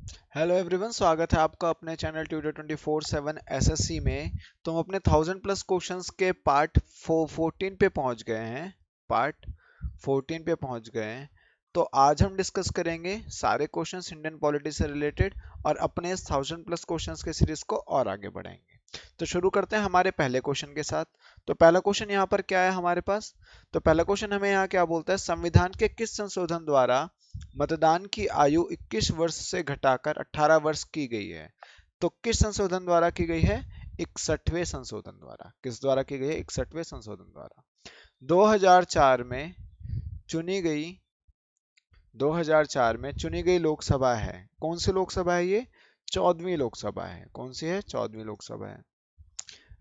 Hello everyone, स्वागत है आपका अपने चैनल ट्यूटर 24/7 एसएससी में। तो हम अपने 1000+ क्वेश्चंस के पार्ट 14 पे पहुंच गए हैं। पार्ट 14 पे पहुंच गए हैं। तो आज हम डिस्कस करेंगे सारे क्वेश्चंस इंडियन पॉलिटी से रिलेटेड और अपने इस 1000+ क्वेश्चंस के सीरीज को और आगे बढ़ाएंगे। तो शुरू करते हैं हमारे पहले क्वेश्चन के साथ। तो पहला क्वेश्चन यहाँ पर क्या है हमारे पास? तो पहला क्वेश्चन हमें यहाँ क्या बोलता है, संविधान के किस संशोधन द्वारा मतदान की आयु 21 वर्ष से घटाकर 18 वर्ष की गई है? तो किस संशोधन द्वारा की गई है? 61वें संशोधन द्वारा। किस द्वारा की गई है? 61वें संशोधन द्वारा। 2004 में चुनी गई 2004 में चुनी गई लोकसभा है। कौन सी लोकसभा है ये? 14वीं लोकसभा है। कौन सी है? 14वीं लोकसभा है।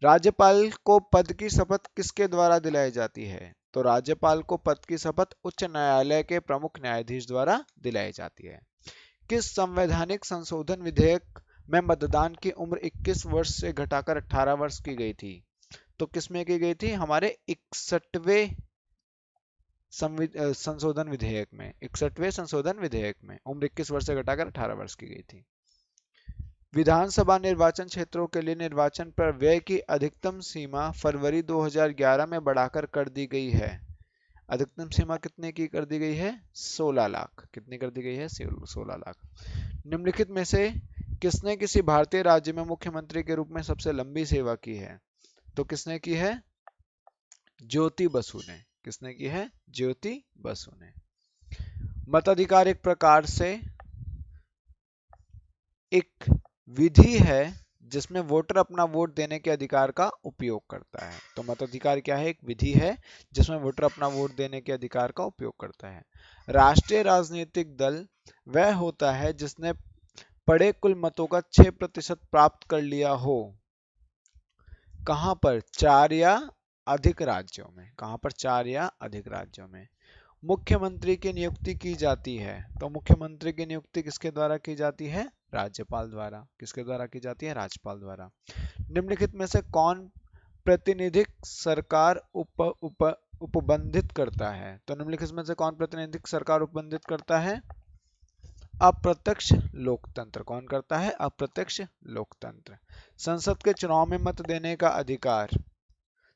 राज्यपाल को पद की शपथ किसके द्वारा दिलाई जाती है? तो राज्यपाल को पद की शपथ उच्च न्यायालय के प्रमुख न्यायाधीश द्वारा दिलाई जाती है। किस संवैधानिक संशोधन विधेयक में मतदान की उम्र 21 वर्ष से घटाकर 18 वर्ष की गई थी? तो किसमें की गई थी? हमारे 61वें संशोधन विधेयक में। 61वें संशोधन विधेयक में उम्र 21 वर्ष से घटाकर 18 वर्ष की गई थी। विधानसभा निर्वाचन क्षेत्रों के लिए निर्वाचन पर व्यय की अधिकतम सीमा फरवरी 2011 में बढ़ाकर कर दी गई है। अधिकतम सीमा कितने की कर दी गई है? 16 लाख। कितनी कर दी गई है? 16 लाख। निम्नलिखित में से किसने किसी भारतीय राज्य में मुख्यमंत्री के रूप में सबसे लंबी सेवा की है? तो किसने की है? ज्योति बसु ने। किसने की है? ज्योति बसु ने। मताधिकार एक प्रकार से एक विधि है जिसमें वोटर अपना वोट देने के अधिकार का उपयोग करता है। तो मताधिकार क्या है? एक विधि है जिसमें वोटर अपना वोट देने के अधिकार का उपयोग करता है। राष्ट्रीय राजनीतिक दल वह होता है जिसने पड़े कुल मतों का 6% प्राप्त कर लिया हो। कहां पर? 4 या अधिक राज्यों में। कहां पर? 4 या अधिक राज्यों में। मुख्यमंत्री की नियुक्ति की जाती है। तो मुख्यमंत्री की नियुक्ति किसके द्वारा की जाती है? राज्यपाल द्वारा। किसके द्वारा की जाती है? राज्यपाल द्वारा। निम्नलिखित में से कौन प्रतिनिधिक सरकार उपबंधित करता है? तो निम्नलिखित में से कौन प्रतिनिधिक सरकार उपबंधित करता है? अप्रत्यक्ष लोकतंत्र। कौन करता है? अप्रत्यक्ष लोकतंत्र। संसद के चुनाव में मत देने का अधिकार।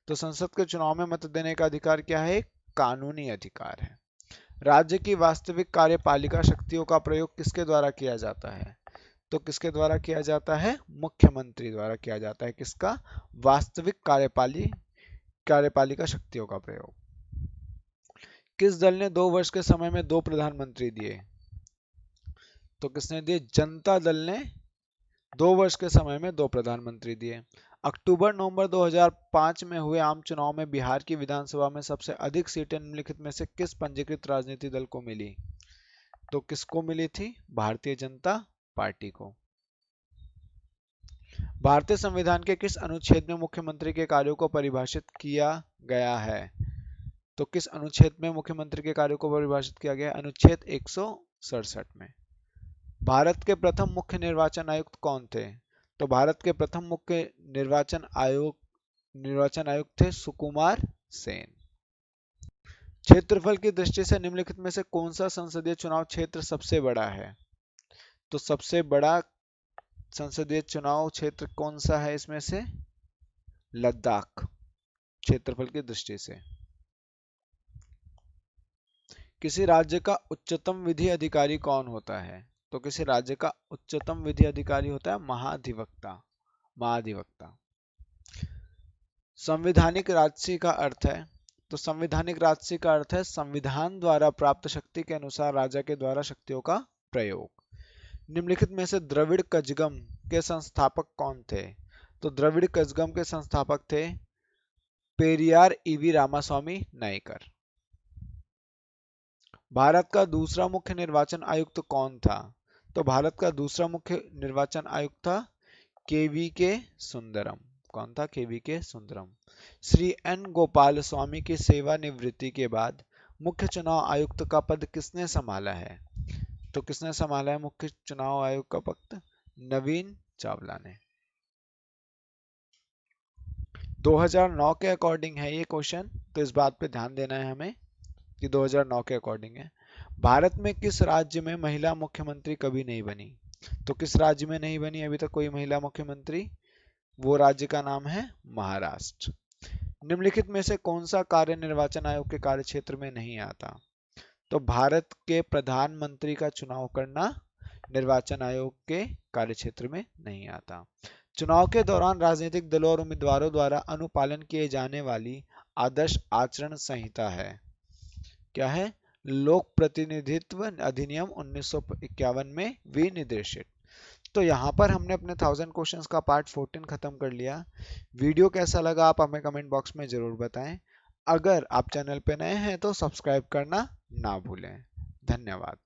तो संसद के चुनाव में मत देने का अधिकार क्या है? कानूनी अधिकार है। राज्य की वास्तविक कार्यपालिका शक्तियों का प्रयोग किसके द्वारा किया जाता है? तो किसके द्वारा किया जाता है? मुख्यमंत्री द्वारा किया जाता है। किसका? वास्तविक कार्यपालिका शक्तियों का प्रयोग। किस दल ने 2 वर्ष के समय में 2 प्रधानमंत्री दिए? तो किसने दिए? जनता दल ने 2 वर्ष के समय में 2 प्रधानमंत्री दिए। अक्टूबर नवंबर 2005 में हुए आम चुनाव में बिहार की विधानसभा में सबसे अधिक सीटें निम्नलिखित में से किस पंजीकृत राजनीतिक दल को मिली? तो किसको मिली थी? भारतीय जनता पार्टी को। भारतीय संविधान के किस अनुच्छेद में मुख्यमंत्री के कार्यों को परिभाषित किया गया है? तो किस अनुच्छेद में मुख्यमंत्री के कार्यों को परिभाषित किया गया? अनुच्छेद 167 में। भारत के प्रथम मुख्य निर्वाचन आयुक्त कौन थे? तो भारत के प्रथम मुख्य निर्वाचन आयुक्त थे सुकुमार सेन। क्षेत्रफल की दृष्टि से निम्नलिखित में से कौन सा संसदीय चुनाव क्षेत्र सबसे बड़ा है? तो सबसे बड़ा संसदीय चुनाव क्षेत्र कौन सा है इसमें से? लद्दाख। क्षेत्रफल की दृष्टि से। किसी राज्य का उच्चतम विधि अधिकारी कौन होता है? तो किसी राज्य का उच्चतम विधि अधिकारी होता है महाधिवक्ता। महाधिवक्ता। संवैधानिक राजसी का अर्थ है? तो संवैधानिक राजसी का अर्थ है संविधान द्वारा प्राप्त शक्ति के अनुसार राजा के द्वारा शक्तियों का प्रयोग। निम्नलिखित में से द्रविड़ कजगम के संस्थापक कौन थे? तो द्रविड़ कजगम के संस्थापक थे पेरियार ईवी रामास्वामी नायकर। भारत का दूसरा मुख्य निर्वाचन आयुक्त कौन था? तो भारत का दूसरा मुख्य निर्वाचन आयुक्त था केवी के सुंदरम। कौन था? केवी के सुंदरम। श्री एन गोपाल स्वामी की सेवानिवृत्ति के बाद मुख्य चुनाव आयुक्त का पद किसने संभाला है? तो किसने संभाला है मुख्य चुनाव आयुक्त का पद? नवीन चावला ने। 2009 के अकॉर्डिंग है ये क्वेश्चन, तो इस बात पे ध्यान देना है हमें कि 2009 के अकॉर्डिंग है। भारत में किस राज्य में महिला मुख्यमंत्री कभी नहीं बनी? तो किस राज्य में नहीं बनी अभी तक कोई महिला मुख्यमंत्री? वो राज्य का नाम है महाराष्ट्र। निम्नलिखित में से कौन सा कार्य निर्वाचन आयोग के कार्यक्षेत्र में नहीं आता? तो भारत के प्रधानमंत्री का चुनाव करना निर्वाचन आयोग के कार्यक्षेत्र में नहीं आता। चुनाव के दौरान राजनीतिक दलों और उम्मीदवारों द्वारा अनुपालन किए जाने वाली आदर्श आचरण संहिता है। क्या है? लोक प्रतिनिधित्व अधिनियम 1951 में विनिर्देशित। तो यहाँ पर हमने अपने 1000 क्वेश्चंस का पार्ट 14 खत्म कर लिया। वीडियो कैसा लगा आप हमें कमेंट बॉक्स में जरूर बताएं। अगर आप चैनल पे नए हैं तो सब्सक्राइब करना ना भूलें। धन्यवाद।